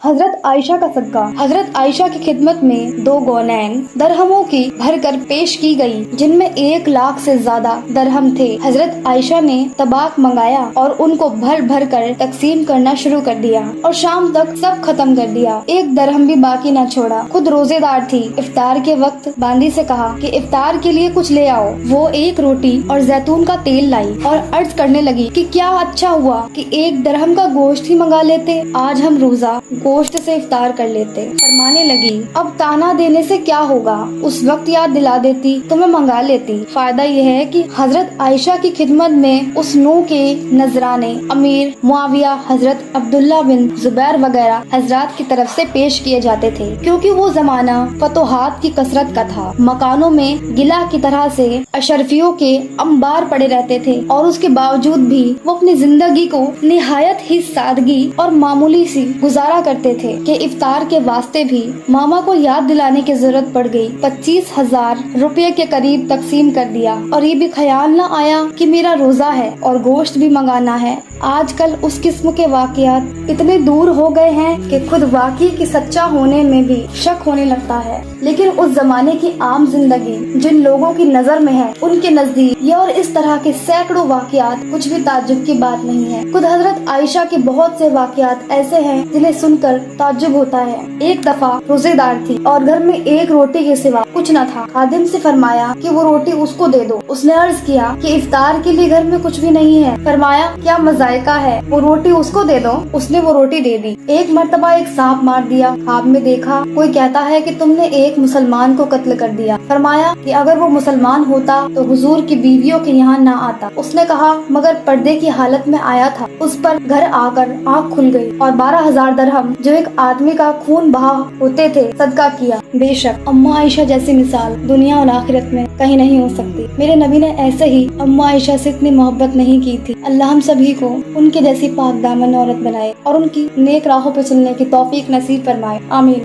हजरत आयशा का सदका। हजरत आयशा की खिदमत में 2 गौनैन दरहमों की भर कर पेश की गई, जिनमें 1 लाख से ज्यादा दरहम थे। हजरत आयशा ने तबाक मंगाया और उनको भर भर कर तकसीम करना शुरू कर दिया और शाम तक सब खत्म कर दिया, 1 दरहम भी बाकी न छोड़ा। खुद रोजेदार थी। इफ्तार के वक्त बांदी से कहा कि इफ्तार के लिए कुछ ले आओ। वो 1 रोटी और जैतून का तेल लाई और अर्ज करने लगी कि क्या अच्छा हुआ कि 1 दरहम का गोश्त ही मंगा लेते, आज हम रोजा गोश्त से इफ्तार कर लेते। फरमाने लगी, अब ताना देने से क्या होगा, उस वक्त याद दिला देती तो मैं मंगा लेती। फायदा यह है कि हजरत आयशा की खिदमत में उस नूह के नजराने अमीर मुआविया, हजरत अब्दुल्ला बिन जुबैर वगैरह हजरात की तरफ से पेश किए जाते थे, क्योंकि वो जमाना फतोहात की कसरत का था। मकानों में गिला की तरह से अशरफियों के अंबार पड़े रहते थे और उसके बावजूद भी वो अपनी जिंदगी को निहायत ही सादगी और मामूली सी गुजारा करते थे कि इफ्तार के वास्ते भी मामा को याद दिलाने की जरूरत पड़ गई। 25,000 रुपए के करीब तकसीम कर दिया और ये भी ख्याल न आया कि मेरा रोजा है और गोश्त भी मंगाना है। आजकल उस किस्म के वाकयात इतने दूर हो गए हैं कि खुद वाकई की सच्चा होने में भी शक होने लगता है। लेकिन उस जमाने की आम जिंदगी जिन लोगों की नजर में है, उनके नजदीक ये और इस तरह के सैकड़ों वाकयात कुछ भी ताज्जुब की बात नहीं है। खुद हजरत आयशा के बहुत से वाकयात ऐसे हैं जिन्हें सुनकर ताज्जुब होता है। एक दफा रोजेदार थी और घर में 1 रोटी के सिवा कुछ न था। खादिम से फरमाया कि वो रोटी उसको दे दो। उसने अर्ज किया कि इफ्तार के लिए घर में कुछ भी नहीं है। फरमाया, क्या मजायका है, वो रोटी उसको दे दो। उसने वो रोटी दे दी। एक मर्तबा एक सांप मार दिया। ख्वाब में देखा कोई कहता है कि तुमने एक मुसलमान को कत्ल कर दिया। फरमाया कि अगर वो मुसलमान होता तो हुजूर की बीवियों के यहाँ न आता। उसने कहा, मगर पर्दे की हालत में आया था। उस पर घर आकर आँख खुल गई और 12,000 दरहम जो एक आदमी का खून बहा होते थे सदका किया। बेशक अम्मा आयशा जैसी मिसाल दुनिया और आखिरत में कहीं नहीं हो सकती। मेरे नबी ने ऐसे ही अम्मा आयशा से इतनी मोहब्बत नहीं की थी। अल्लाह हम सभी को उनके जैसी पाक दामन औरत बनाए और उनकी नेक राहों पर चलने की तौफीक नसीब फरमाए। आमीन।